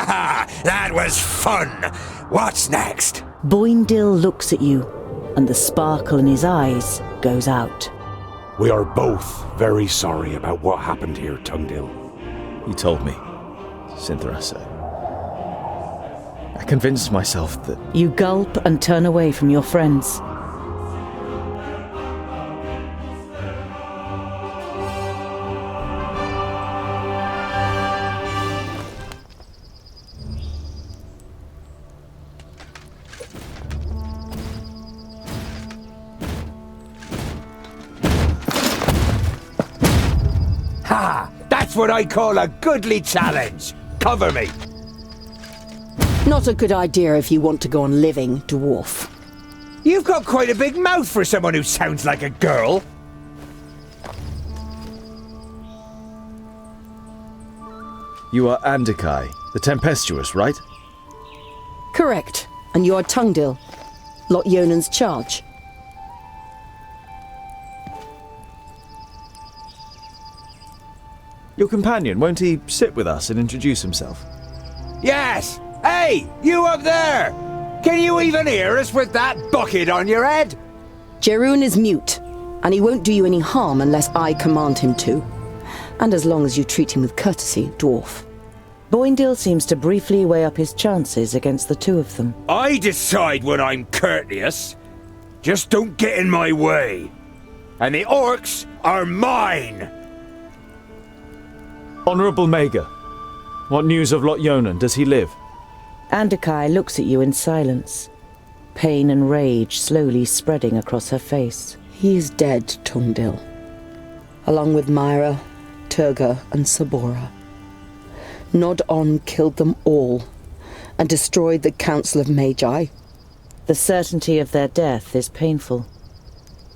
ha! That was fun! What's next? Boindil looks at you, and the sparkle in his eyes goes out. We are both very sorry about what happened here, Tungdil. You told me, Cynthia said. I convinced myself that... You gulp and turn away from your friends. Ha! That's what I call a goodly challenge. Cover me. Not a good idea if you want to go on living, dwarf. You've got quite a big mouth for someone who sounds like a girl. You are Andikai, the Tempestuous, right? Correct. And you are Tungdil, Lot Yonan's charge. Your companion, won't he sit with us and introduce himself? Yes! Hey, you up there! Can you even hear us with that bucket on your head? Jerun is mute, and he won't do you any harm unless I command him to. And as long as you treat him with courtesy, dwarf. Boindil seems to briefly weigh up his chances against the two of them. I decide when I'm courteous. Just don't get in my way. And the orcs are mine! Honourable Mager, what news of Lot Yonan? Does he live? Andikai looks at you in silence, pain and rage slowly spreading across her face. He is dead, Tungdil. Along with Myra, Turga, and Sabora. Nod-On killed them all, and destroyed the Council of Magi. The certainty of their death is painful.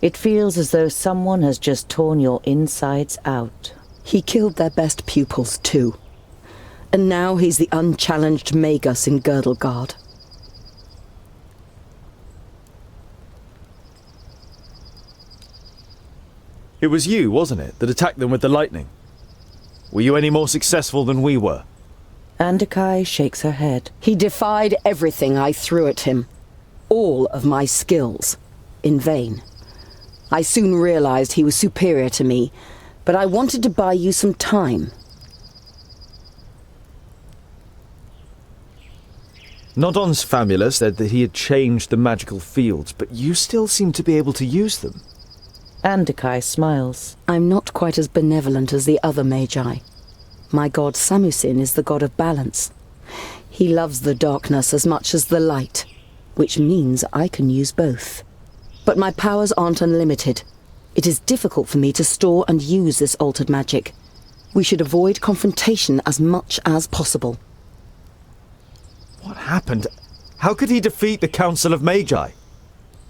It feels as though someone has just torn your insides out. He killed their best pupils, too. And now he's the unchallenged Magus in Girdlegard. It was you, wasn't it, that attacked them with the lightning? Were you any more successful than we were? Andikai shakes her head. He defied everything I threw at him. All of my skills. In vain. I soon realized he was superior to me, but I wanted to buy you some time. Nodon's famula said that he had changed the magical fields, but you still seem to be able to use them. Andikai smiles. I'm not quite as benevolent as the other Magi. My god Samusin is the god of balance. He loves the darkness as much as the light, which means I can use both. But my powers aren't unlimited. It is difficult for me to store and use this altered magic. We should avoid confrontation as much as possible. What happened? How could he defeat the Council of Magi?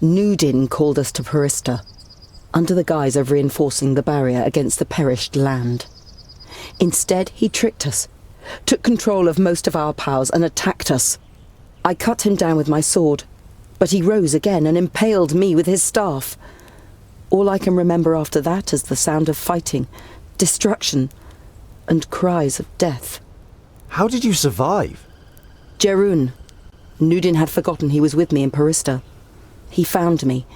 Nudin called us to Perista, under the guise of reinforcing the barrier against the perished land. Instead, he tricked us, took control of most of our powers and attacked us. I cut him down with my sword, but he rose again and impaled me with his staff. All I can remember after that is the sound of fighting, destruction, and cries of death. How did you survive? Jerun. Nudin had forgotten he was with me in Perista. He found me,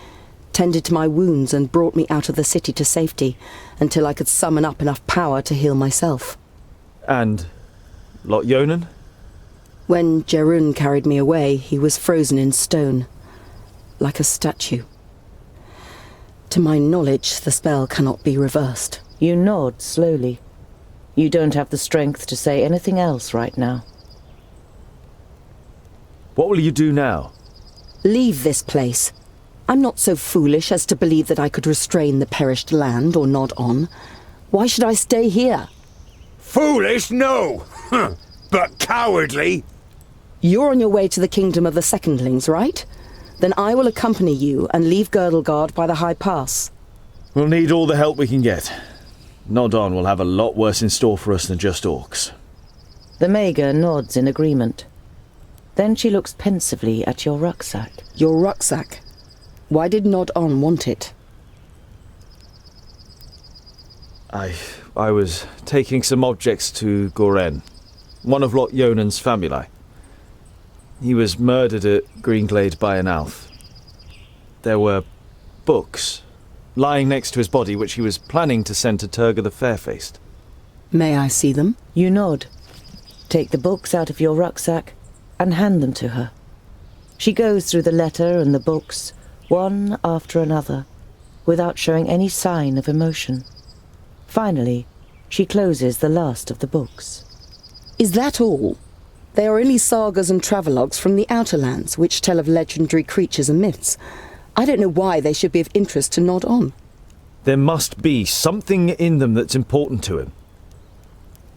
tended to my wounds and brought me out of the city to safety until I could summon up enough power to heal myself. And Lot Yonan? When Jerun carried me away, he was frozen in stone, like a statue. To my knowledge, the spell cannot be reversed. You nod slowly. You don't have the strength to say anything else right now. What will you do now? Leave this place. I'm not so foolish as to believe that I could restrain the perished land or nod on. Why should I stay here? Foolish, no! But cowardly! You're on your way to the kingdom of the Secondlings, right? Then I will accompany you and leave Girdlegard by the High Pass. We'll need all the help we can get. Nodon will have a lot worse in store for us than just orcs. The Mager nods in agreement. Then she looks pensively at your rucksack. Your rucksack? Why did Nod-On want it? I was taking some objects to Goren. one of Lot Yonan's famuli. He was murdered at Greenglade by an elf. There were books lying next to his body which he was planning to send to Turga the Fairfaced. May I see them? You nod, take the books out of your rucksack, and hand them to her. She goes through the letter and the books, one after another, without showing any sign of emotion. Finally, she closes the last of the books. Is that all? They are only sagas and travelogues from the Outer Lands, which tell of legendary creatures and myths. I don't know why they should be of interest to Nod on. There must be something in them that's important to him.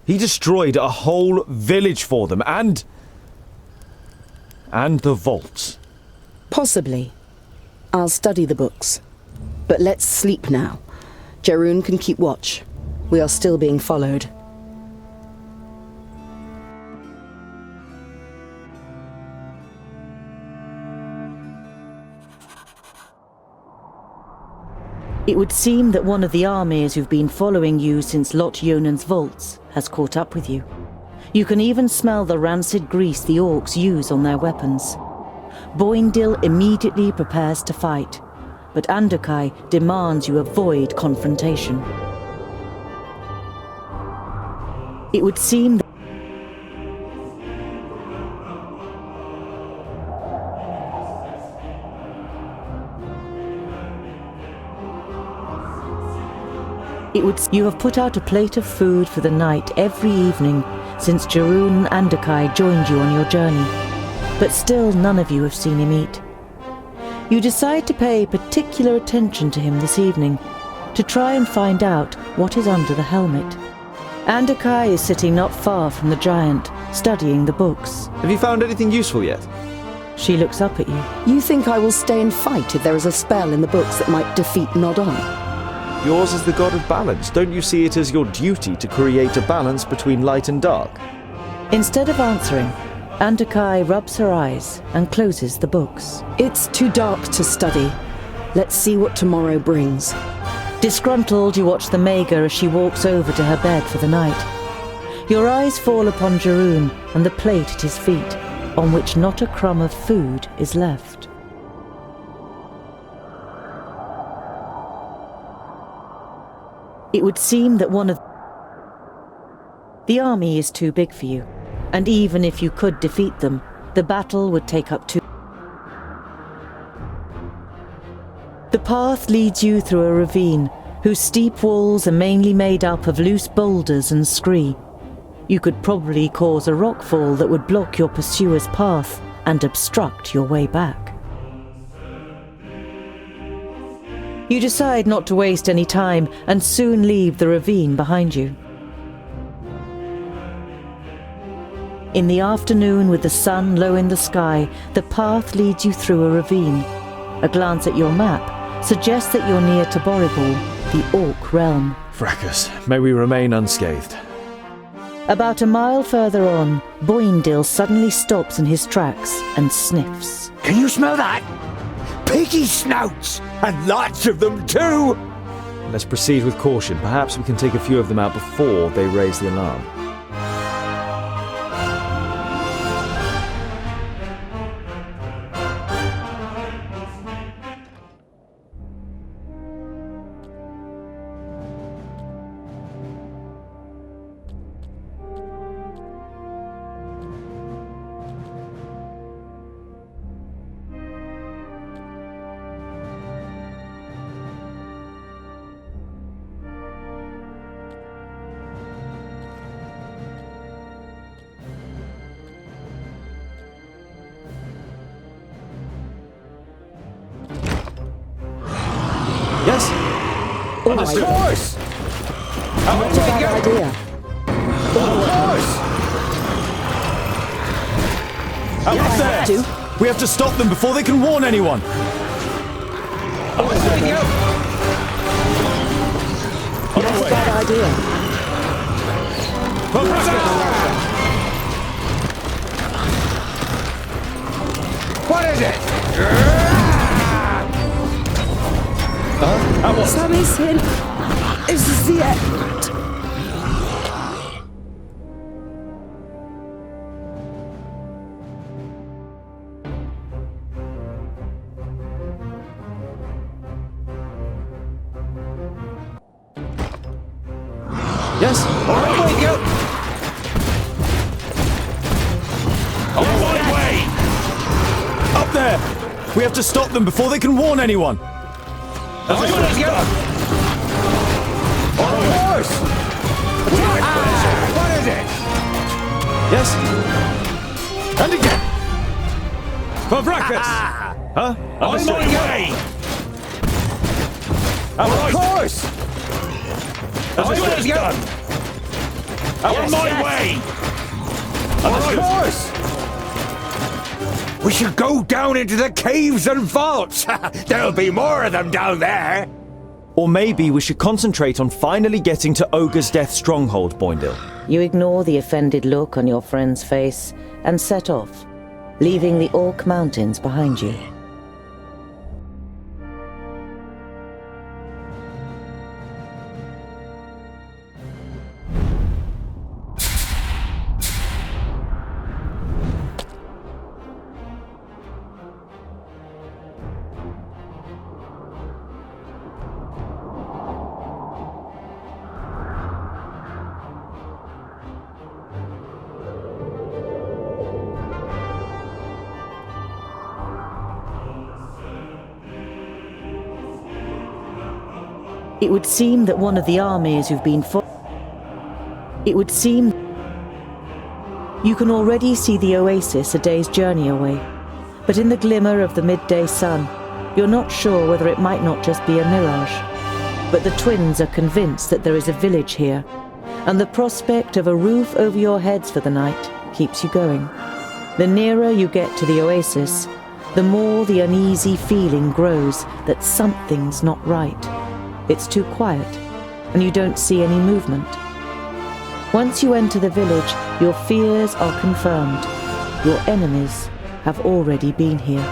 He destroyed a whole village for them, and the vaults. Possibly. I'll study the books. But let's sleep now. Jarun can keep watch. We are still being followed. It would seem that one of the armies who've been following you since Lot Yonan's vaults has caught up with you. You can even smell the rancid grease the orcs use on their weapons. Boindil immediately prepares to fight, but Andokai demands you avoid confrontation. It would seem that you have put out a plate of food for the night every evening since Jarun and Andokai joined you on your journey, but still none of you have seen him eat. You decide to pay particular attention to him this evening, to try and find out what is under the helmet. Andokai is sitting not far from the giant, studying the books. Have you found anything useful yet? She looks up at you. You think I will stay and fight if there is a spell in the books that might defeat Nodon? Yours is the god of balance. Don't you see it as your duty to create a balance between light and dark? Instead of answering, Andokai rubs her eyes and closes the books. It's too dark to study. Let's see what tomorrow brings. Disgruntled, you watch the Mager as she walks over to her bed for the night. Your eyes fall upon Jarun and the plate at his feet, on which not a crumb of food is left. It would seem that one of the army is too big for you, and even if you could defeat them, the battle would take up too. The path leads you through a ravine, whose steep walls are mainly made up of loose boulders and scree. You could probably cause a rockfall that would block your pursuer's path and obstruct your way back. You decide not to waste any time and soon leave the ravine behind you. In the afternoon, with the sun low in the sky, the path leads you through a ravine. A glance at your map suggests that you're near to Boribor, the Orc realm. Fracas, may we remain unscathed. About a mile further on, Boindil suddenly stops in his tracks and sniffs. Can you smell that? Piggy snouts! And lots of them too! Let's proceed with caution. Perhaps we can take a few of them out before they raise the alarm. Yes? All Of right. course! How Not a bad idea. Of course! Out I have there! to. We have to stop them before they can warn anyone! I'm with you! Not a bad idea. What is it? Sammy Sin, this is the end. Yes? All right, wake up! On my way! Up there! We have to stop them before they can warn anyone! Let's go! On a horse! What is it? Yes? And again! For breakfast! Huh? On my way! Of course! Let's go! On my way! Of course! We should go down into the caves and vaults! There'll be more of them down there! Or maybe we should concentrate on finally getting to Ogre's Death stronghold, Boindil. You ignore the offended look on your friend's face and set off, leaving the Orc Mountains behind you. It would seem that one of the armies who've been It would seem you can already see the oasis a day's journey away, but in the glimmer of the midday sun, you're not sure whether it might not just be a mirage. But the twins are convinced that there is a village here, and the prospect of a roof over your heads for the night keeps you going. The nearer you get to the oasis, the more the uneasy feeling grows that something's not right. It's too quiet, and you don't see any movement. Once you enter the village, your fears are confirmed. Your enemies have already been here.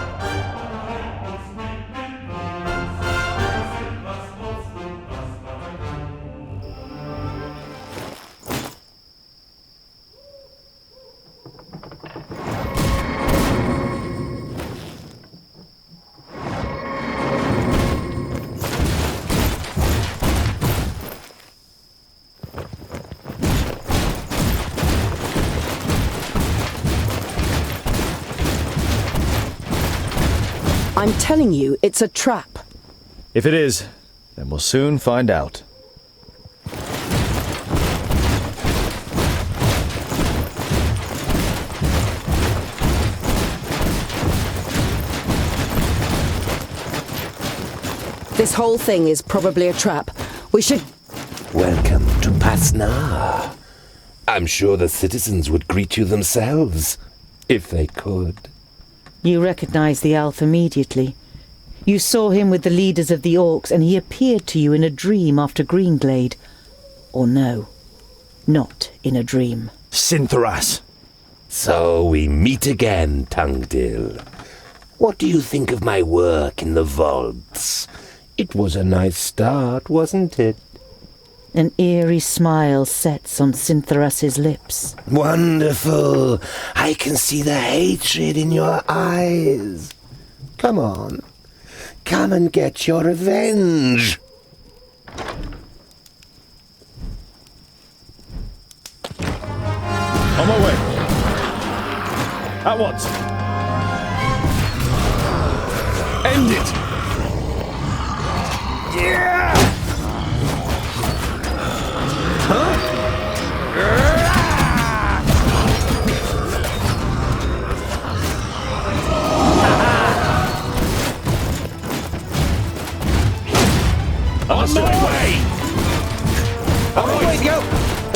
I'm telling you, it's a trap. If it is, then we'll soon find out. This whole thing is probably a trap. We should... Welcome to Pasnar. I'm sure the citizens would greet you themselves, if they could. You recognize the elf immediately. You saw him with the leaders of the orcs, and he appeared to you in a dream after Greenglade. Or no, not in a dream. Sintharas! So we meet again, Tungdil. What do you think of my work in the vaults? It was a nice start, wasn't it? An eerie smile sets on Sintharas's lips. Wonderful! I can see the hatred in your eyes. Come on. Come and get your revenge. On my way. At once. End it! Yeah! Huh? On my way! All right, go!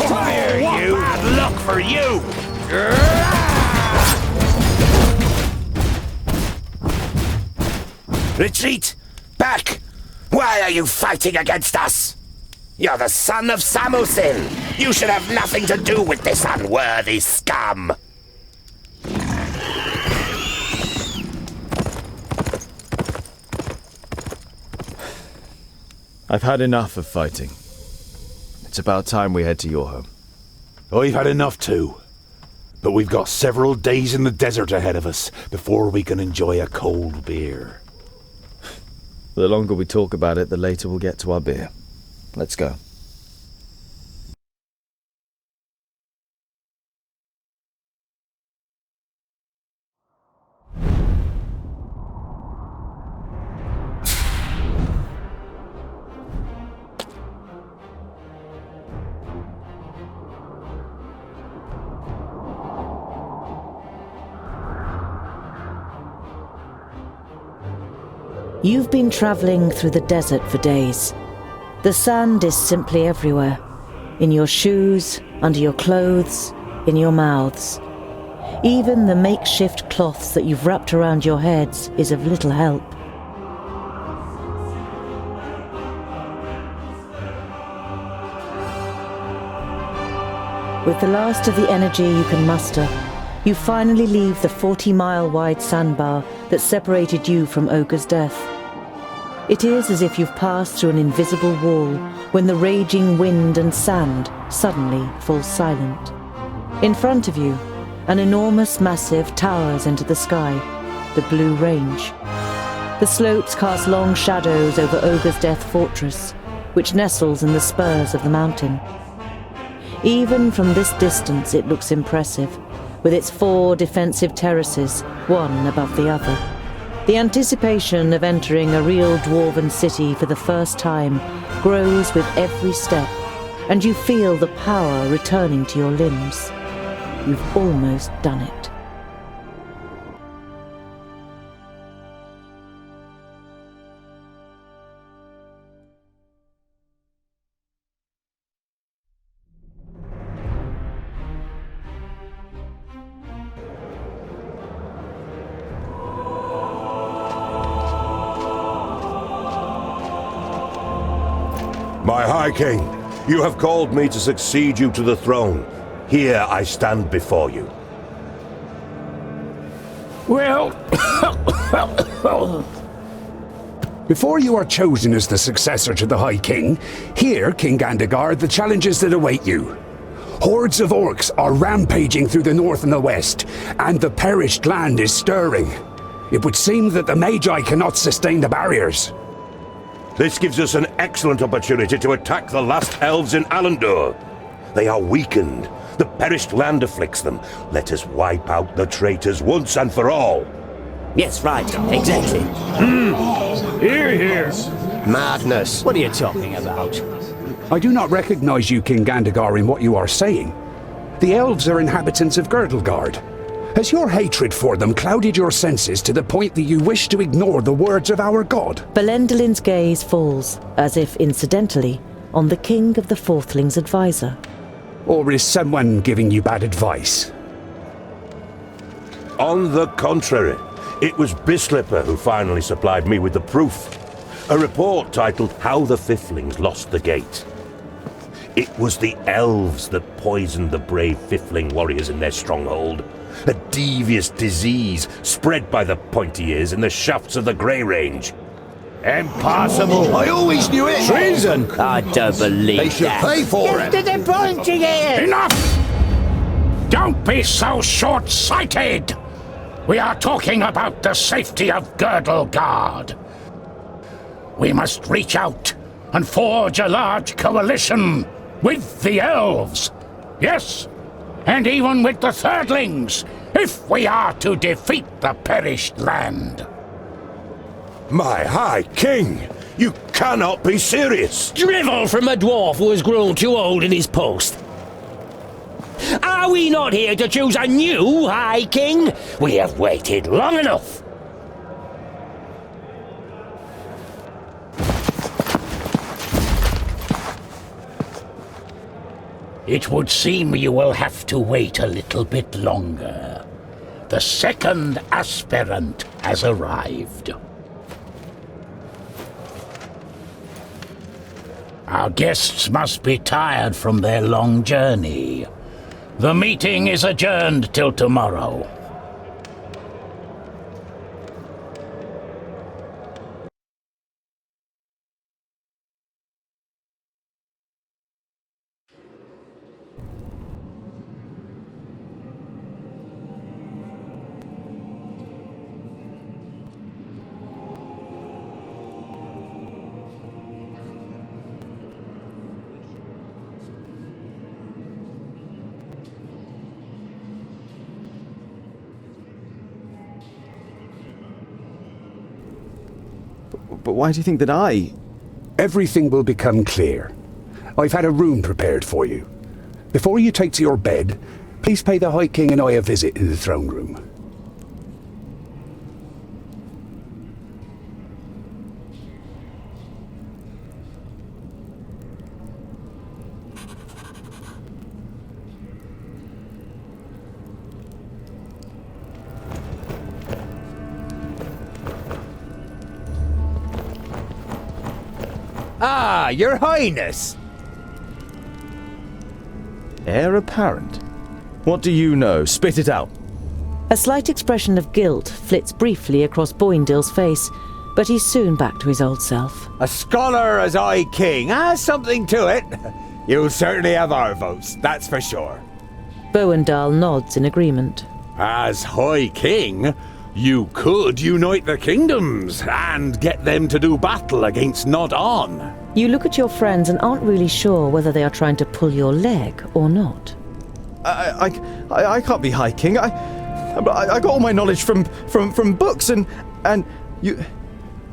Fire, you! Bad luck for you! Retreat! Back! Why are you fighting against us? You're the son of Samusin. You should have nothing to do with this unworthy scum. I've had enough of fighting. It's about time we head to your home. I've had enough too. But we've got several days in the desert ahead of us before we can enjoy a cold beer. The longer we talk about it, the later we'll get to our beer. Let's go. You've been travelling through the desert for days. The sand is simply everywhere. In your shoes, under your clothes, in your mouths. Even the makeshift cloths that you've wrapped around your heads is of little help. With the last of the energy you can muster, you finally leave the 40-mile-wide sandbar that separated you from Ogre's Death. It is as if you've passed through an invisible wall when the raging wind and sand suddenly fall silent. In front of you, an enormous massive towers into the sky, the Blue Range. The slopes cast long shadows over Ogre's Death Fortress, which nestles in the spurs of the mountain. Even from this distance it looks impressive, with its 4 defensive terraces, one above the other. The anticipation of entering a real dwarven city for the first time grows with every step, and you feel the power returning to your limbs. You've almost done it. My High King, you have called me to succeed you to the throne. Here I stand before you. Well, before you are chosen as the successor to the High King, hear, King Gandagar, the challenges that await you. Hordes of orcs are rampaging through the north and the west, and the perished land is stirring. It would seem that the Magi cannot sustain the barriers. This gives us an excellent opportunity to attack the last elves in Alandor. They are weakened. The perished land afflicts them. Let us wipe out the traitors once and for all. Yes, right. Exactly. Hear, hear. Madness. What are you talking about? I do not recognize you, King Gandagar, in what you are saying. The elves are inhabitants of Girdlegard. Has your hatred for them clouded your senses to the point that you wish to ignore the words of our god? Belendelin's gaze falls, as if incidentally, on the King of the Fourthlings' advisor. Or is someone giving you bad advice? On the contrary, it was Bislipper who finally supplied me with the proof. A report titled How the Fiflings Lost the Gate. It was the elves that poisoned the brave Fifling warriors in their stronghold. A devious disease spread by the pointy ears in the shafts of the Grey Range. Impossible! I always knew it! Treason! I don't believe They should that. pay for it! To the pointy ears! Enough! Don't be so short-sighted! We are talking about the safety of Girdlegard. We must reach out and forge a large coalition with the elves. Yes, and even with the Thirdlings, if we are to defeat the perished land. My High King, you cannot be serious! Drivel from a dwarf who has grown too old in his post. Are we not here to choose a new High King? We have waited long enough. It would seem you will have to wait a little bit longer. The second aspirant has arrived. Our guests must be tired from their long journey. The meeting is adjourned till tomorrow. But why do you think that I... Everything will become clear. I've had a room prepared for you. Before you take to your bed, please pay the High King and I a visit in the throne room. Ah, your highness. Heir apparent? What do you know? Spit it out. A slight expression of guilt flits briefly across Boindill's face, but he's soon back to his old self. A scholar as High King has something to it. You'll certainly have our votes, that's for sure. Boindall nods in agreement. As High King, you could unite the kingdoms and get them to do battle against Nod-On. You look at your friends and aren't really sure whether they are trying to pull your leg or not. I can't be High King. I got all my knowledge from books, and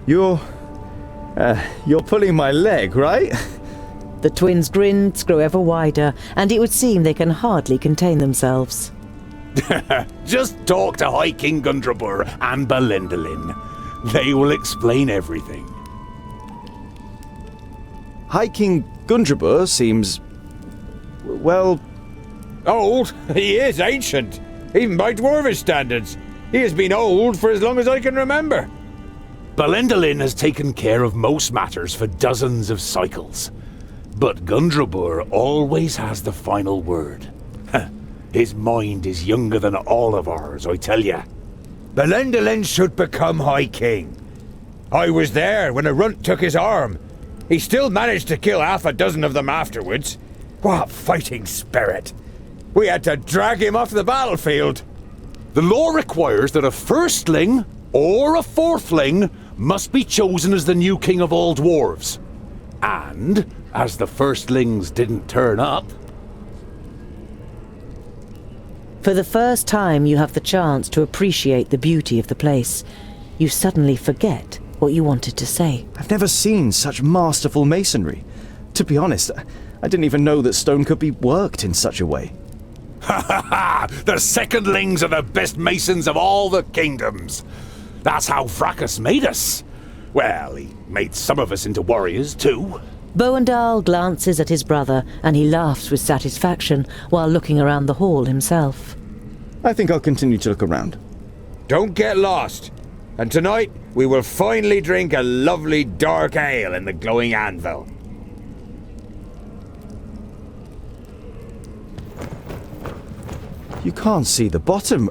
you're pulling my leg, right? The twins' grins grow ever wider, and it would seem they can hardly contain themselves. Just talk to High King Gundrabur and Belendalin. They will explain everything. High King Gundrabur seems, well, Old? He is ancient. Even by Dwarvish standards. He has been old for as long as I can remember. Belendalin has taken care of most matters for dozens of cycles. But Gundrabur always has the final word. His mind is younger than all of ours, I tell ya. Belendalin should become High King. I was there when a runt took his arm. He still managed to kill half a dozen of them afterwards. What fighting spirit! We had to drag him off the battlefield. The law requires that a firstling or a fourthling must be chosen as the new king of all dwarves. And, as the firstlings didn't turn up... For the first time you have the chance to appreciate the beauty of the place. You suddenly forget what you wanted to say. I've never seen such masterful masonry. To be honest, I didn't even know that stone could be worked in such a way. Ha ha ha! The secondlings are the best masons of all the kingdoms. That's how Fracas made us. Well, he made some of us into warriors too. Boindall glances at his brother and he laughs with satisfaction while looking around the hall himself. I think I'll continue to look around. Don't get lost. And tonight, we will finally drink a lovely dark ale in the glowing anvil. You can't see the bottom.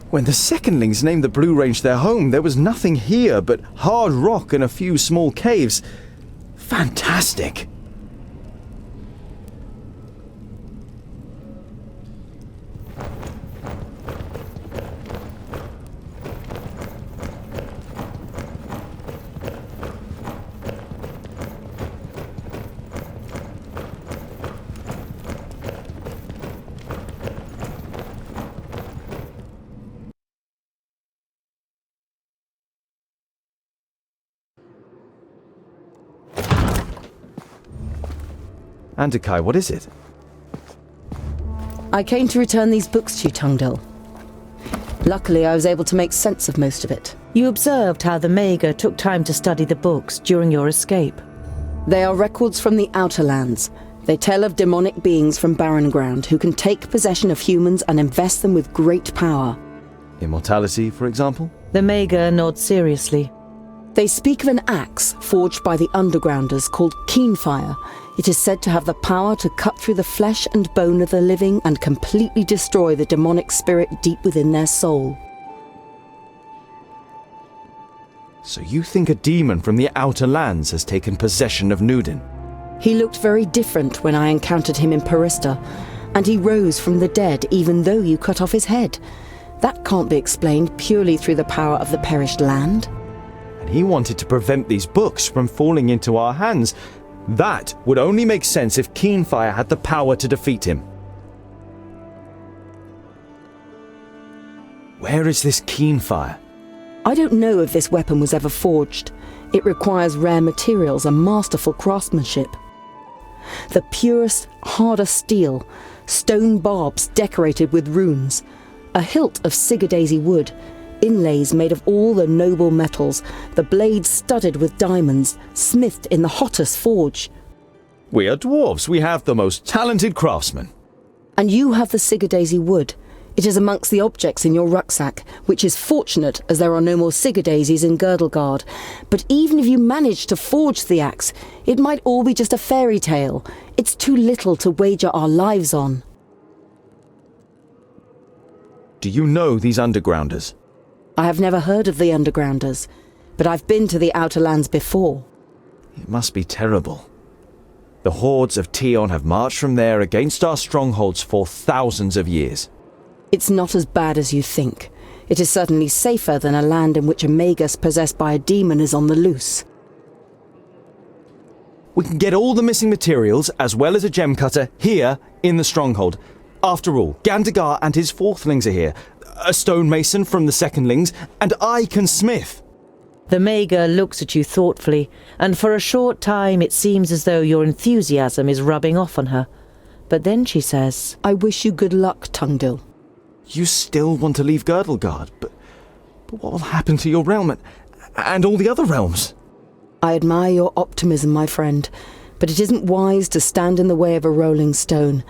When the secondlings named the Blue Range their home, there was nothing here but hard rock and a few small caves. Fantastic! Andakai, what is it? I came to return these books to you, Tungdil. Luckily, I was able to make sense of most of it. You observed how the Mager took time to study the books during your escape. They are records from the Outer Lands. They tell of demonic beings from Barren Ground who can take possession of humans and invest them with great power. Immortality, for example? The Mager nods seriously. They speak of an axe forged by the Undergrounders called Keenfire. It is said to have the power to cut through the flesh and bone of the living and completely destroy the demonic spirit deep within their soul. So you think a demon from the Outer Lands has taken possession of Nudin? He looked very different when I encountered him in Parista, and he rose from the dead even though you cut off his head. That can't be explained purely through the power of the perished land. And he wanted to prevent these books from falling into our hands. That would only make sense if Keenfire had the power to defeat him. Where is this Keenfire? I don't know if this weapon was ever forged. It requires rare materials and masterful craftsmanship. The purest, hardest steel, stone barbs decorated with runes, a hilt of Sigurdaisy wood, inlays made of all the noble metals, the blades studded with diamonds, smithed in the hottest forge. We are dwarves. We have the most talented craftsmen. And you have the Sigurdaisy wood. It is amongst the objects in your rucksack, which is fortunate as there are no more Sigurdaisies in Girdlegard. But even if you manage to forge the axe, it might all be just a fairy tale. It's too little to wager our lives on. Do you know these undergrounders? I have never heard of the undergrounders, but I've been to the Outer Lands before. It must be terrible. The hordes of Tion have marched from there against our strongholds for thousands of years. It's not as bad as you think. It is certainly safer than a land in which a magus possessed by a demon is on the loose. We can get all the missing materials, as well as a gem cutter, here in the stronghold. After all, Gandagar and his fourthlings are here, a stonemason from the secondlings, and I can smith. The Maga looks at you thoughtfully, and for a short time it seems as though your enthusiasm is rubbing off on her. But then she says, I wish you good luck, Tungdil. You still want to leave Girdlegard, but what will happen to your realm and all the other realms? I admire your optimism, my friend, but it isn't wise to stand in the way of a rolling stone.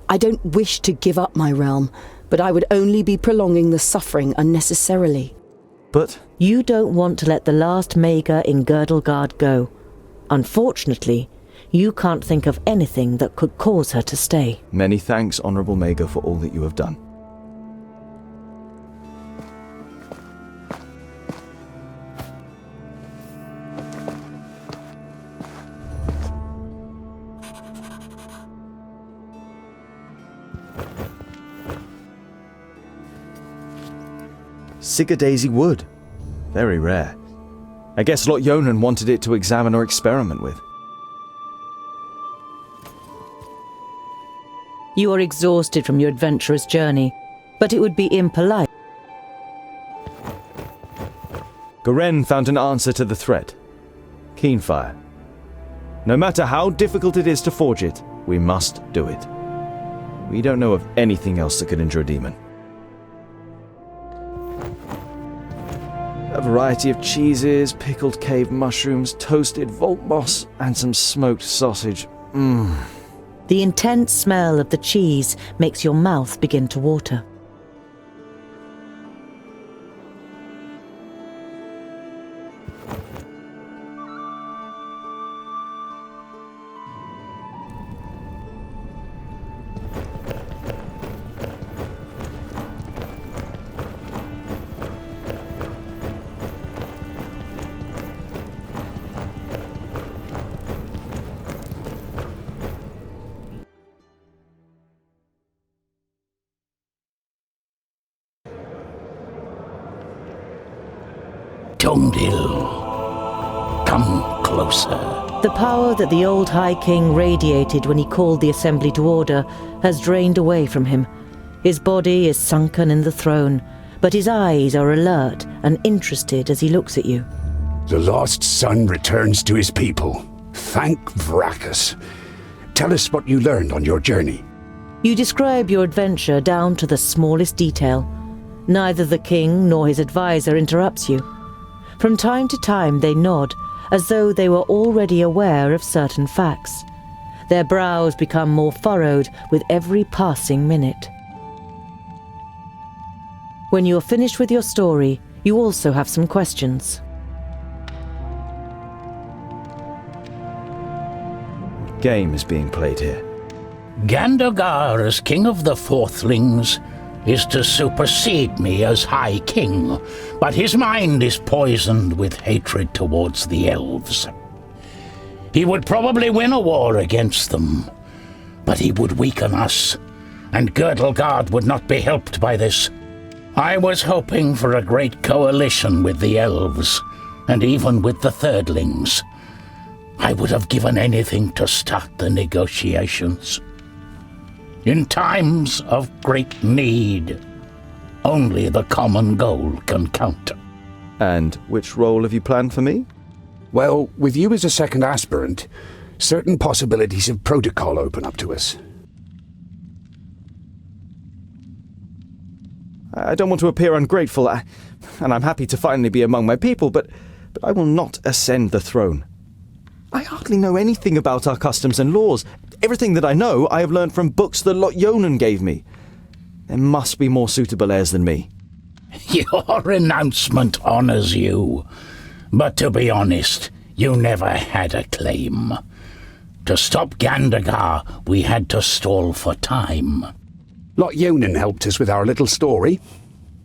I don't wish to give up my realm, but I would only be prolonging the suffering unnecessarily. But you don't want to let the last Maga in Girdlegard go. Unfortunately, you can't think of anything that could cause her to stay. Many thanks, Honourable Maga, for all that you have done. Sigurdaisi wood. Very rare. I guess Lot Yonan wanted it to examine or experiment with. You are exhausted from your adventurous journey, but it would be impolite. Garen found an answer to the threat. Keenfire. No matter how difficult it is to forge it, we must do it. We don't know of anything else that could injure a demon. A variety of cheeses, pickled cave mushrooms, toasted vault moss, and some smoked sausage. The intense smell of the cheese makes your mouth begin to water. Tungdil, come closer. The power that the old High King radiated when he called the assembly to order has drained away from him. His body is sunken in the throne, but his eyes are alert and interested as he looks at you. The lost son returns to his people. Thank Vrachus. Tell us what you learned on your journey. You describe your adventure down to the smallest detail. Neither the king nor his advisor interrupts you. From time to time they nod, as though they were already aware of certain facts. Their brows become more furrowed with every passing minute. When you are finished with your story, you also have some questions. What game is being played here? Gandagar, as king of the fourthlings, is to supersede me as High King, but his mind is poisoned with hatred towards the elves. He would probably win a war against them, but he would weaken us, and Girdlegard would not be helped by this. I was hoping for a great coalition with the elves, and even with the thirdlings. I would have given anything to start the negotiations. In times of great need, only the common goal can count. And which role have you planned for me? Well, with you as a second aspirant, certain possibilities of protocol open up to us. I don't want to appear ungrateful, and I'm happy to finally be among my people, but I will not ascend the throne. I hardly know anything about our customs and laws. Everything that I know, I have learned from books that Lot Yonan gave me. There must be more suitable heirs than me. Your renouncement honours you. But to be honest, you never had a claim. To stop Gandagar, we had to stall for time. Lot Yonan helped us with our little story.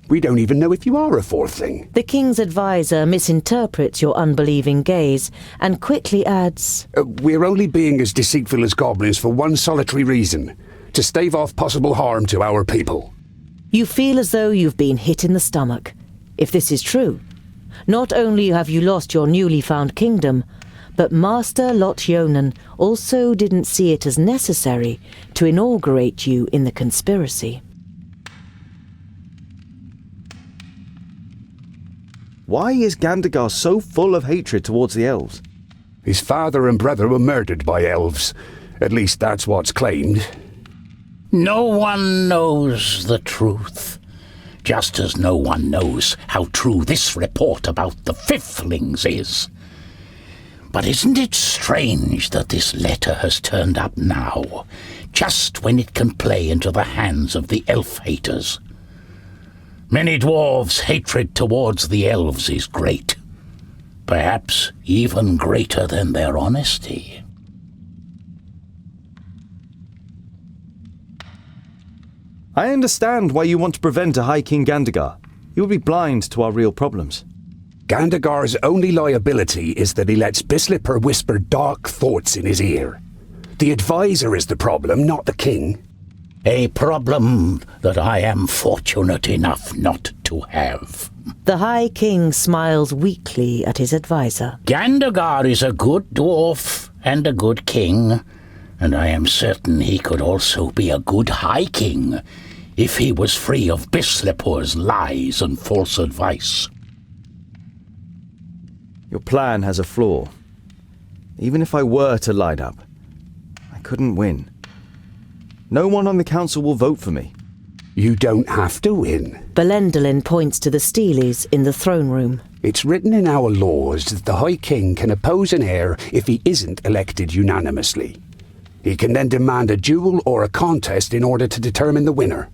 We don't even know if you are a fourth thing. The king's advisor misinterprets your unbelieving gaze and quickly adds, We're only being as deceitful as goblins for one solitary reason: to stave off possible harm to our people. You feel as though you've been hit in the stomach. If this is true, not only have you lost your newly found kingdom, but Master Lot Yonan also didn't see it as necessary to inaugurate you in the conspiracy. Why is Gandagar so full of hatred towards the elves? His father and brother were murdered by elves. At least that's what's claimed. No one knows the truth. Just as no one knows how true this report about the Fiflings is. But isn't it strange that this letter has turned up now, just when it can play into the hands of the elf-haters? Many dwarves' hatred towards the elves is great. Perhaps even greater than their honesty. I understand why you want to prevent a High King Gandagar. He will be blind to our real problems. Gandagar's only liability is that he lets Bislipper whisper dark thoughts in his ear. The advisor is the problem, not the king. A problem that I am fortunate enough not to have. The High King smiles weakly at his advisor. Gandagar is a good dwarf and a good king, and I am certain he could also be a good High King if he was free of Bislipper's lies and false advice. Your plan has a flaw. Even if I were to line up, I couldn't win. No one on the council will vote for me. You don't have to win. Belendalin points to the Steelies in the throne room. It's written in our laws that the High King can oppose an heir if he isn't elected unanimously. He can then demand a duel or a contest in order to determine the winner.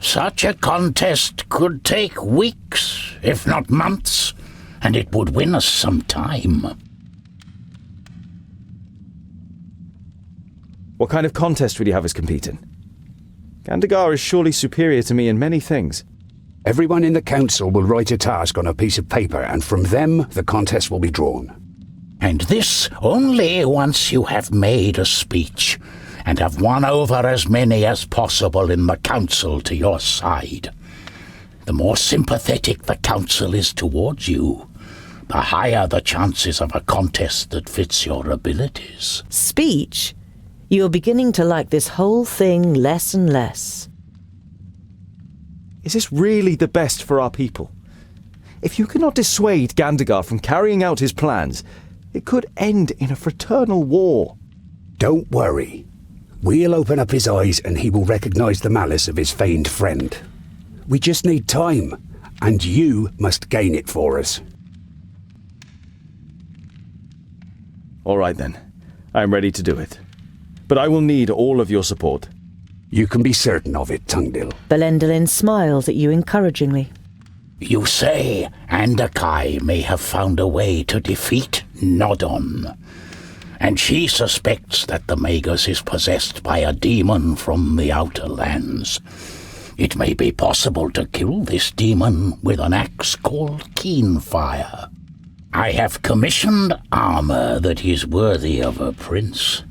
Such a contest could take weeks, if not months, and it would win us some time. What kind of contest would you have us compete in? Gandagar is surely superior to me in many things. Everyone in the council will write a task on a piece of paper, and from them the contest will be drawn. And this only once you have made a speech, and have won over as many as possible in the council to your side. The more sympathetic the council is towards you, the higher the chances of a contest that fits your abilities. Speech? You're beginning to like this whole thing less and less. Is this really the best for our people? If you cannot dissuade Gandagar from carrying out his plans, it could end in a fraternal war. Don't worry. We'll open up his eyes and he will recognize the malice of his feigned friend. We just need time, and you must gain it for us. All right then. I'm ready to do it. But I will need all of your support. You can be certain of it, Tungdil. Belendalin smiles at you encouragingly. You say Andakai may have found a way to defeat Nodon, and she suspects that the Magus is possessed by a demon from the outer lands. It may be possible to kill this demon with an axe called Keenfire. I have commissioned armor that is worthy of a prince.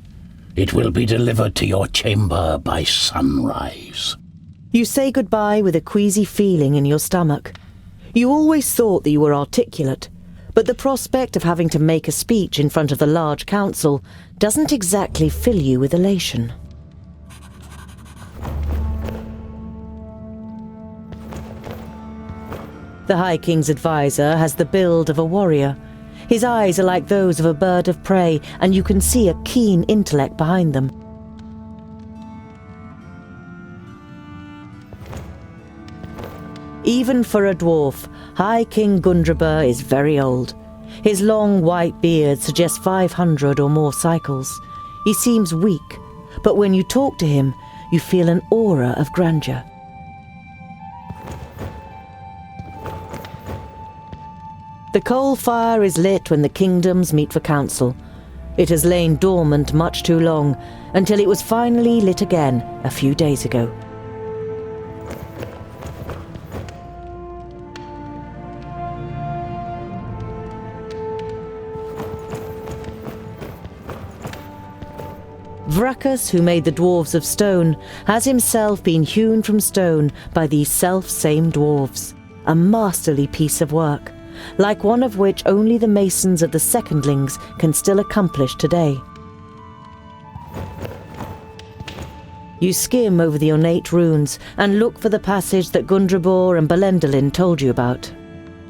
It will be delivered to your chamber by sunrise. You say goodbye with a queasy feeling in your stomach. You always thought that you were articulate, but the prospect of having to make a speech in front of the large council doesn't exactly fill you with elation. The High King's advisor has the build of a warrior. His eyes are like those of a bird of prey, and you can see a keen intellect behind them. Even for a dwarf, High King Gundrabur is very old. His long white beard suggests 500 or more cycles. He seems weak, but when you talk to him, you feel an aura of grandeur. The coal fire is lit when the kingdoms meet for council. It has lain dormant much too long, until it was finally lit again a few days ago. Vracus, who made the dwarves of stone, has himself been hewn from stone by these self-same dwarves. A masterly piece of work, like one of which only the masons of the secondlings can still accomplish today. You skim over the ornate runes and look for the passage that Gundrabor and Belendalin told you about.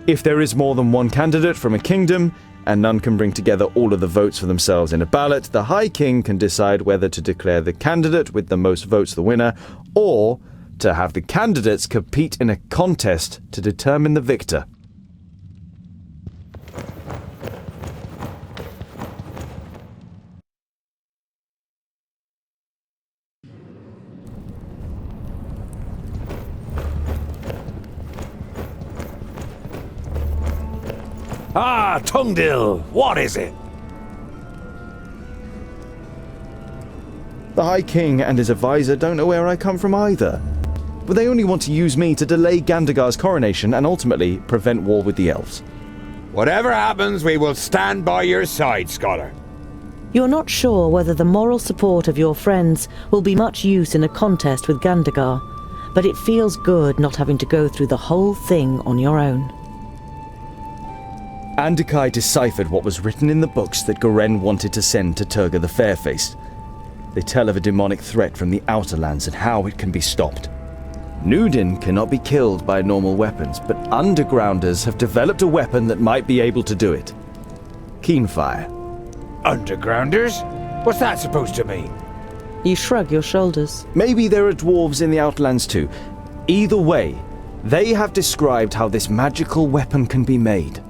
If there is more than one candidate from a kingdom, and none can bring together all of the votes for themselves in a ballot, the High King can decide whether to declare the candidate with the most votes the winner, or to have the candidates compete in a contest to determine the victor. Ah, Tungdil, what is it? The High King and his advisor don't know where I come from either. But they only want to use me to delay Gandagar's coronation and ultimately prevent war with the elves. Whatever happens, we will stand by your side, Scholar. You're not sure whether the moral support of your friends will be much use in a contest with Gandagar, but it feels good not having to go through the whole thing on your own. Andakai deciphered what was written in the books that Goren wanted to send to Turga the Fairfaced. They tell of a demonic threat from the Outer Lands and how it can be stopped. Nudin cannot be killed by normal weapons, but Undergrounders have developed a weapon that might be able to do it. Keenfire. Undergrounders? What's that supposed to mean? You shrug your shoulders. Maybe there are dwarves in the Outlands too. Either way, they have described how this magical weapon can be made.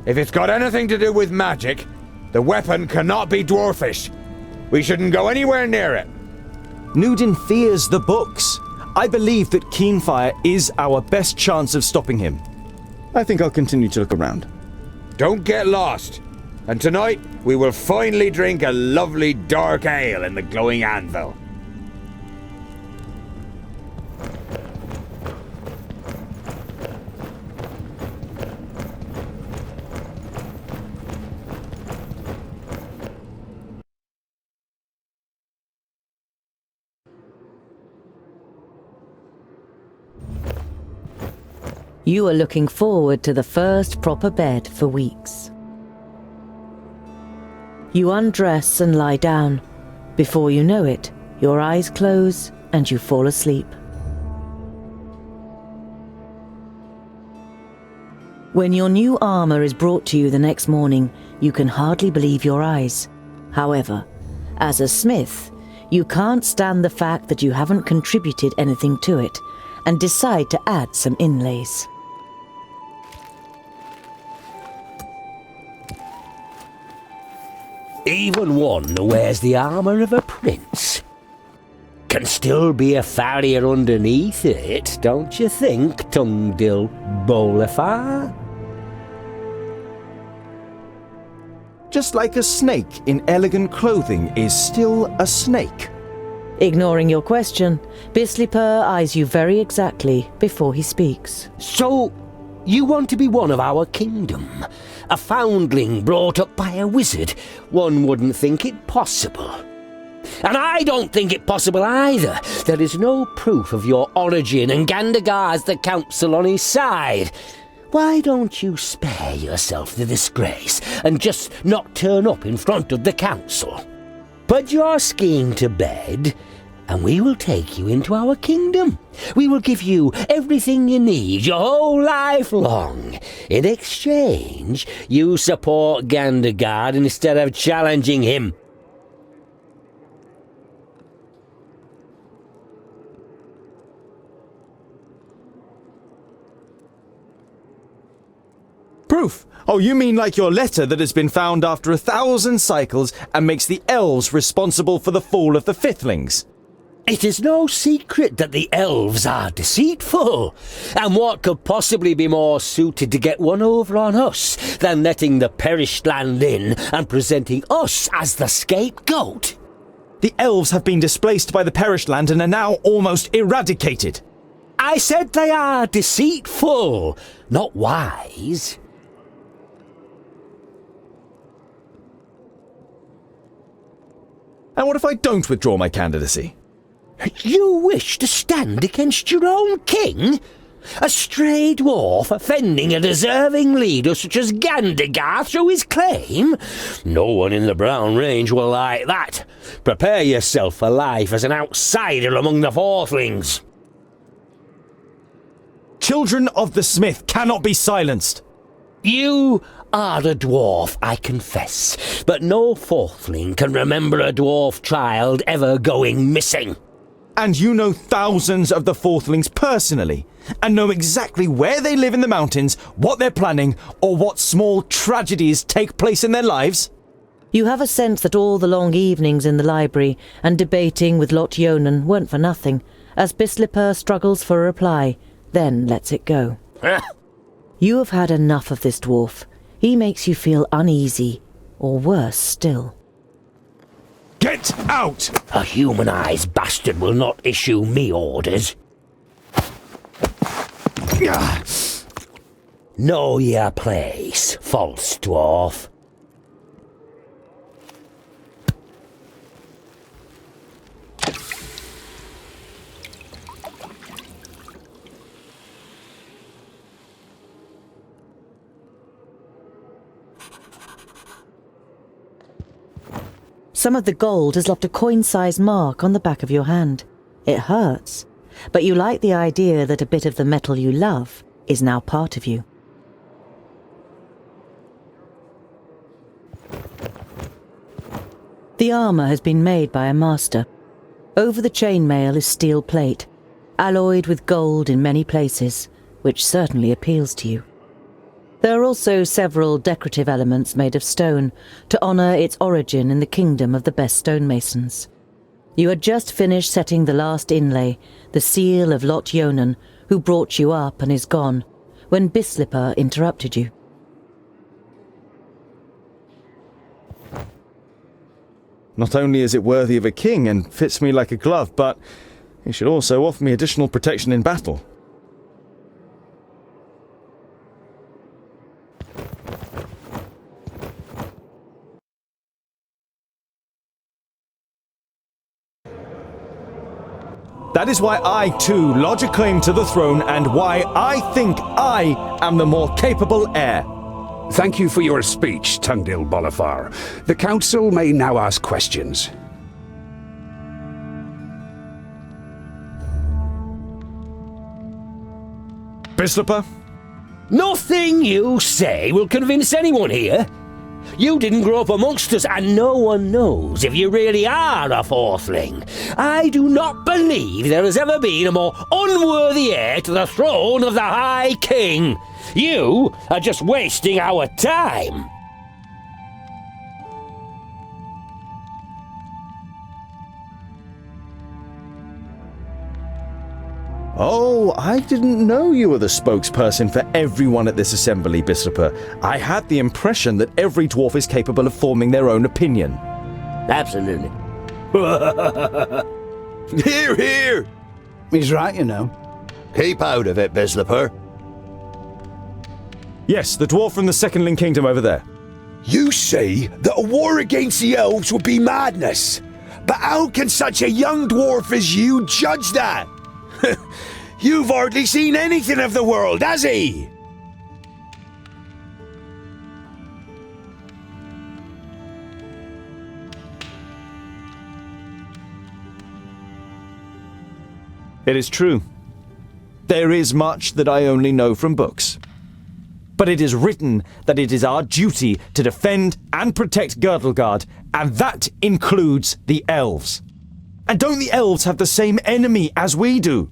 If it's got anything to do with magic, the weapon cannot be dwarfish. We shouldn't go anywhere near it. Nudin fears the books. I believe that Keenfire is our best chance of stopping him. I think I'll continue to look around. Don't get lost. And tonight, we will finally drink a lovely dark ale in the glowing anvil. You are looking forward to the first proper bed for weeks. You undress and lie down. Before you know it, your eyes close and you fall asleep. When your new armor is brought to you the next morning, you can hardly believe your eyes. However, as a smith, you can't stand the fact that you haven't contributed anything to it, and decide to add some inlays. Even one who wears the armour of a prince can still be a farrier underneath it, don't you think, Tungdil Bolafar? Just like a snake in elegant clothing is still a snake. Ignoring your question, Bislipur eyes you very exactly before he speaks. So, you want to be one of our kingdom? A foundling brought up by a wizard? One wouldn't think it possible. And I don't think it possible either. There is no proof of your origin, and Gandagar has the council on his side. Why don't you spare yourself the disgrace and just not turn up in front of the council? Put your scheme to bed, and we will take you into our kingdom. We will give you everything you need your whole life long. In exchange, you support Gandagar instead of challenging him. Proof? Oh, you mean like your letter that has been found after 1,000 cycles and makes the elves responsible for the fall of the Fiflings? It is no secret that the elves are deceitful, and what could possibly be more suited to get one over on us than letting the perished land in and presenting us as the scapegoat? The elves have been displaced by the perished land and are now almost eradicated. I said they are deceitful, not wise. And what if I don't withdraw my candidacy? You wish to stand against your own king? A stray dwarf offending a deserving leader such as Gandagar through his claim? No one in the Brown Range will like that. Prepare yourself for life as an outsider among the Fourthlings. Children of the Smith cannot be silenced. You are a dwarf, I confess, but no Fourthling can remember a dwarf child ever going missing. And you know thousands of the Fourthlings personally, and know exactly where they live in the mountains, what they're planning, or what small tragedies take place in their lives? You have a sense that all the long evenings in the library and debating with Lot Yonan weren't for nothing, as Bislipper struggles for a reply, then lets it go. You have had enough of this dwarf. He makes you feel uneasy, or worse still. Get out! A humanized bastard will not issue me orders. Know your place, false dwarf. Some of the gold has left a coin-sized mark on the back of your hand. It hurts, but you like the idea that a bit of the metal you love is now part of you. The armour has been made by a master. Over the chainmail is steel plate, alloyed with gold in many places, which certainly appeals to you. There are also several decorative elements made of stone to honour its origin in the kingdom of the best stonemasons. You had just finished setting the last inlay, the seal of Lot Yonan, who brought you up and is gone, when Bislipper interrupted you. Not only is it worthy of a king and fits me like a glove, but it should also offer me additional protection in battle. That is why I, too, lodge a claim to the throne and why I think I am the more capable heir. Thank you for your speech, Tungdil Bolafar. The council may now ask questions. Bislipper? Nothing you say will convince anyone here. You didn't grow up amongst us, and no one knows if you really are a Fourthling. I do not believe there has ever been a more unworthy heir to the throne of the High King. You are just wasting our time. Oh, I didn't know you were the spokesperson for everyone at this assembly, Bislipper. I had the impression that every dwarf is capable of forming their own opinion. Absolutely. Hear, hear! He's right, you know. Keep out of it, Bislipper. Yes, the dwarf from the Secondling Kingdom over there. You say that a war against the elves would be madness. But how can such a young dwarf as you judge that? You've hardly seen anything of the world, has he? It is true. There is much that I only know from books. But it is written that it is our duty to defend and protect Girdlegard, and that includes the elves. And don't the elves have the same enemy as we do?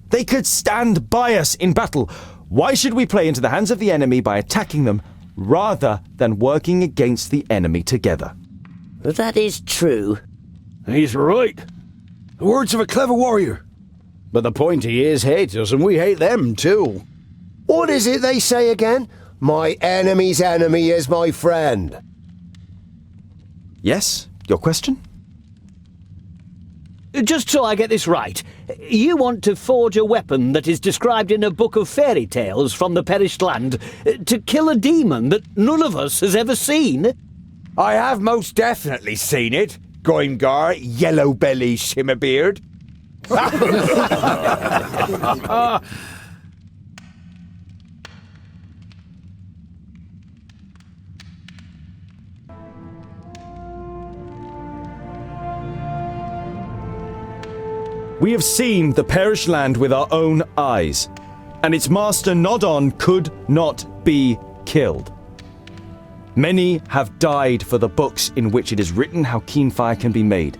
They could stand by us in battle. Why should we play into the hands of the enemy by attacking them, rather than working against the enemy together? That is true. He's right. The words of a clever warrior. But the pointy ears hate us, and we hate them too. What is it they say again? My enemy's enemy is my friend. Yes? Your question? Just so I get this right, you want to forge a weapon that is described in a book of fairy tales from the perished land to kill a demon that none of us has ever seen? I have most definitely seen it, Goimgar, Yellow Belly Shimmerbeard. We have seen the perished land with our own eyes, and its master Nodon could not be killed. Many have died for the books in which it is written how keen fire can be made,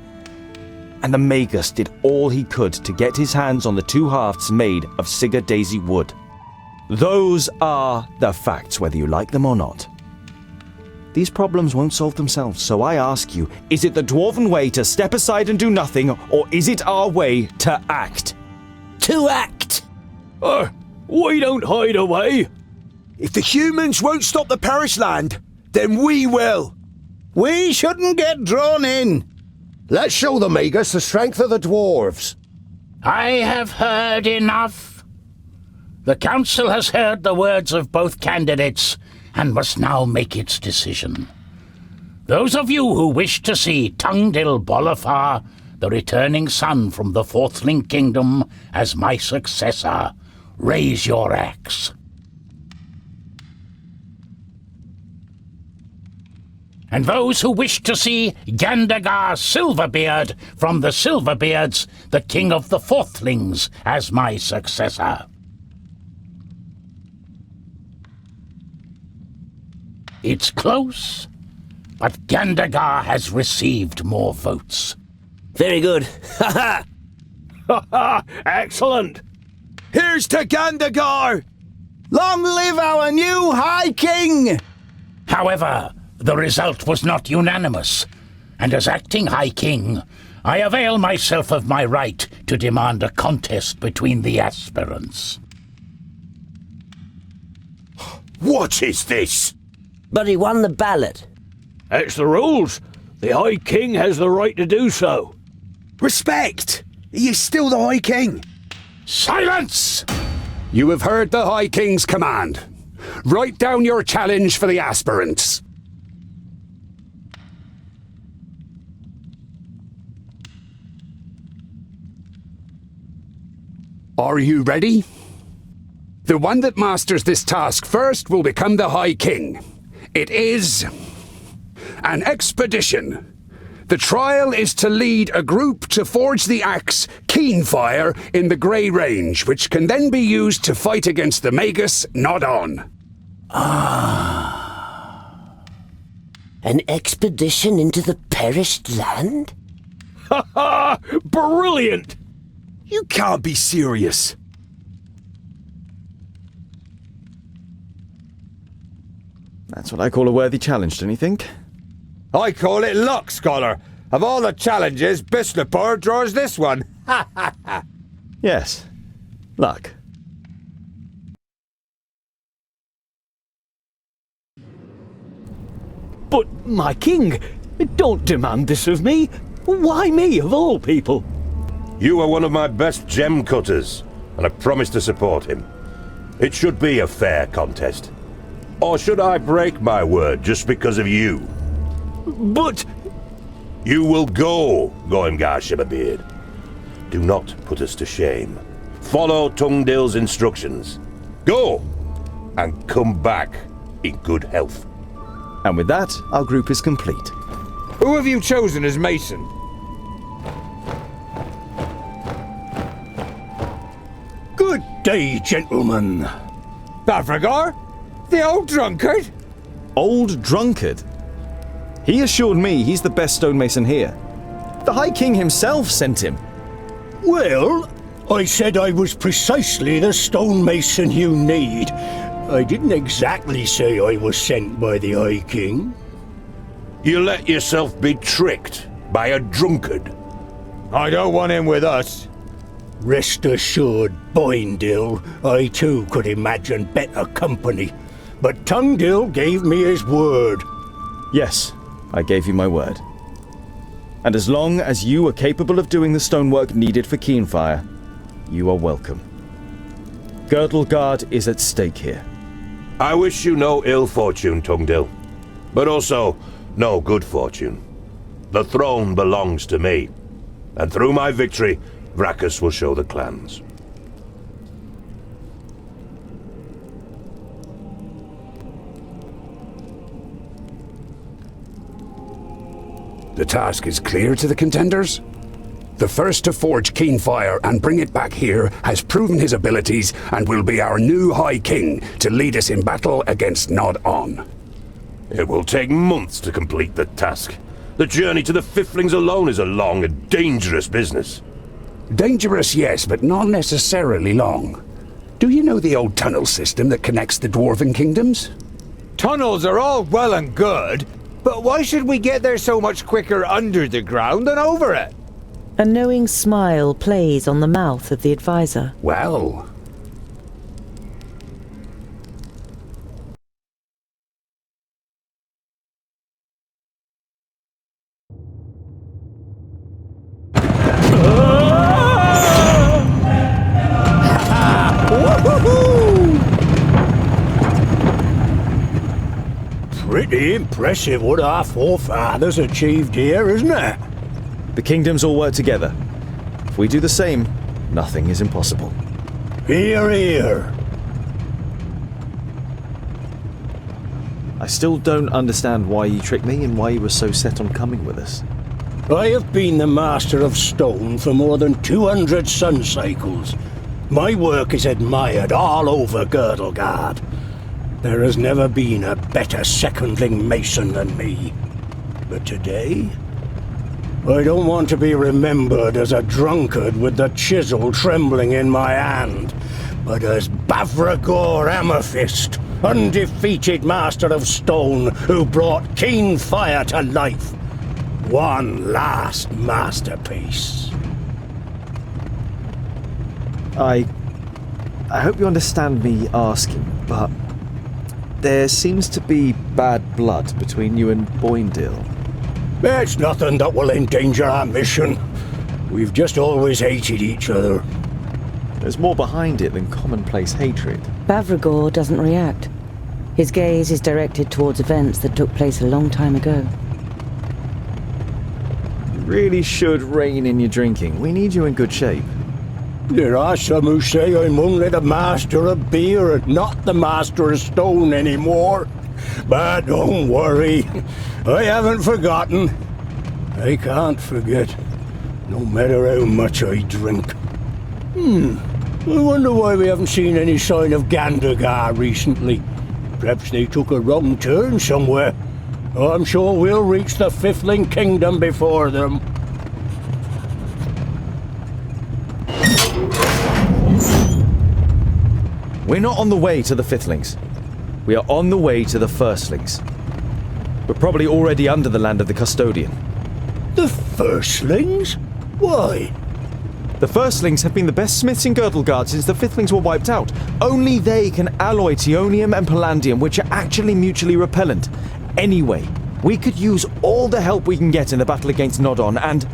and the Magus did all he could to get his hands on the two hafts made of Sigurd Daisy wood. Those are the facts, whether you like them or not. These problems won't solve themselves, so I ask you, is it the Dwarven way to step aside and do nothing, or is it our way to act? To act! We don't hide away. If the humans won't stop the perished land, then we will. We shouldn't get drawn in. Let's show the Magus the strength of the Dwarves. I have heard enough. The council has heard the words of both candidates and must now make its decision. Those of you who wish to see Tungdil Bolafar, the returning son from the Fourthling Kingdom, as my successor, raise your axe. And those who wish to see Gandagar Silverbeard from the Silverbeards, the king of the Fourthlings, as my successor. It's close, but Gandagar has received more votes. Very good. Ha ha! Excellent! Here's to Gandagar! Long live our new High King! However, the result was not unanimous, and as acting High King, I avail myself of my right to demand a contest between the aspirants. What is this? But he won the ballot. It's the rules. The High King has the right to do so. Respect! He is still the High King. Silence! You have heard the High King's command. Write down your challenge for the aspirants. Are you ready? The one that masters this task first will become the High King. It is an expedition. The trial is to lead a group to forge the axe Keenfire in the Grey Range, which can then be used to fight against the Magus Nodon. An expedition into the perished land? Ha ha! Brilliant! You can't be serious. That's what I call a worthy challenge, don't you think? I call it luck, Scholar. Of all the challenges, Bislapur draws this one. Ha ha ha! Yes. Luck. But, my king, don't demand this of me. Why me, of all people? You are one of my best gem cutters, and I promise to support him. It should be a fair contest. Or should I break my word just because of you? But... You will go, Goimgar Shimmerbeard. Do not put us to shame. Follow Tungdil's instructions. Go! And come back in good health. And with that, our group is complete. Who have you chosen as Mason? Good day, gentlemen. Bavragar? The old drunkard? Old drunkard? He assured me he's the best stonemason here. The High King himself sent him. Well, I said I was precisely the stonemason you need. I didn't exactly say I was sent by the High King. You let yourself be tricked by a drunkard. I don't want him with us. Rest assured, Boindil, I too could imagine better company. But Tungdil gave me his word. Yes, I gave you my word. And as long as you are capable of doing the stonework needed for Keenfire, you are welcome. Girdlegard is at stake here. I wish you no ill fortune, Tungdil, but also no good fortune. The throne belongs to me, and through my victory, Vracus will show the clans. The task is clear to the contenders? The first to forge Keenfire and bring it back here has proven his abilities and will be our new High King to lead us in battle against Nod-On. It will take months to complete the task. The journey to the Fiflings alone is a long and dangerous business. Dangerous, yes, but not necessarily long. Do you know the old tunnel system that connects the Dwarven kingdoms? Tunnels are all well and good, but why should we get there so much quicker under the ground than over it? A knowing smile plays on the mouth of the advisor. Well, Pretty impressive what our forefathers achieved here, isn't it? The kingdoms all work together. If we do the same, nothing is impossible. Hear, hear. I still don't understand why you tricked me and why you were so set on coming with us. I have been the Master of Stone for more than 200 sun cycles. My work is admired all over Girdlegard. There has never been a better secondling mason than me. But today, I don't want to be remembered as a drunkard with the chisel trembling in my hand, but as Bavragor Amethyst, undefeated Master of Stone who brought Keenfire to life. One last masterpiece. I hope you understand me asking, but there seems to be bad blood between you and Boindil. It's nothing that will endanger our mission. We've just always hated each other. There's more behind it than commonplace hatred. Bavragor doesn't react. His gaze is directed towards events that took place a long time ago. You really should rein in your drinking. We need you in good shape. There are some who say I'm only the master of beer and not the master of stone anymore. But don't worry, I haven't forgotten. I can't forget, no matter how much I drink. I wonder why we haven't seen any sign of Gandagar recently. Perhaps they took a wrong turn somewhere. I'm sure we'll reach the Fifling Kingdom before them. We're not on the way to the Fiflings. We are on the way to the Firstlings. We're probably already under the land of the Custodian. The Firstlings? Why? The Firstlings have been the best smiths in Girdlegard since the Fiflings were wiped out. Only they can alloy Teonium and Palladium, which are actually mutually repellent. Anyway, we could use all the help we can get in the battle against Nod-On, and...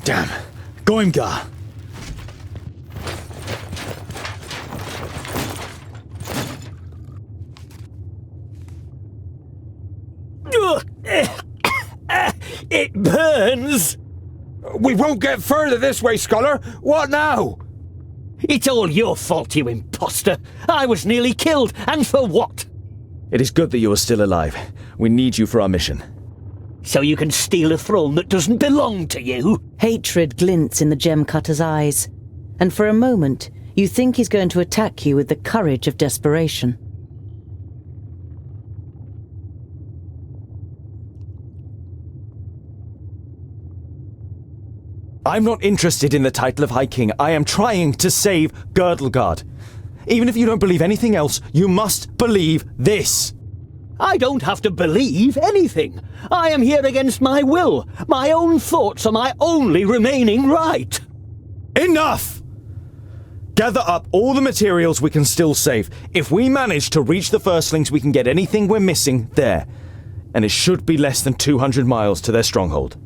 Damn. Goimgar! It burns! We won't get further this way, Scholar. What now? It's all your fault, you imposter. I was nearly killed, and for what? It is good that you are still alive. We need you for our mission. So you can steal a throne that doesn't belong to you? Hatred glints in the gem-cutter's eyes, and for a moment you think he's going to attack you with the courage of desperation. I'm not interested in the title of High King. I am trying to save Girdlegard. Even if you don't believe anything else, you must believe this. I don't have to believe anything. I am here against my will. My own thoughts are my only remaining right. Enough! Gather up all the materials we can still save. If we manage to reach the Firstlings, we can get anything we're missing there. And it should be less than 200 miles to their stronghold.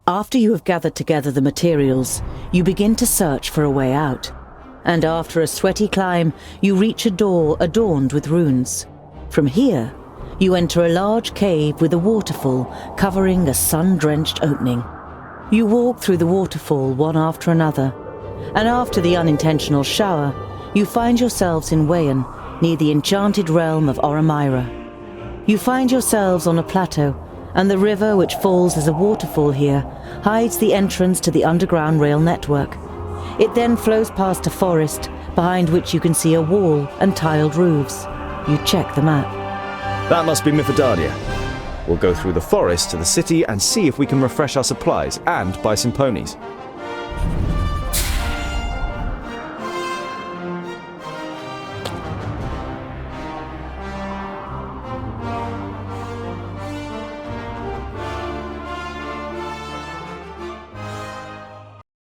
After you have gathered together the materials, you begin to search for a way out. And after a sweaty climb, you reach a door adorned with runes. From here, you enter a large cave with a waterfall covering a sun-drenched opening. You walk through the waterfall one after another, and after the unintentional shower, you find yourselves in Wayan, near the enchanted realm of Oramira. You find yourselves on a plateau, and the river, which falls as a waterfall here, hides the entrance to the underground rail network. It then flows past a forest, behind which you can see a wall and tiled roofs. You check the map. That must be Mithridalia. We'll go through the forest to the city and see if we can refresh our supplies and buy some ponies.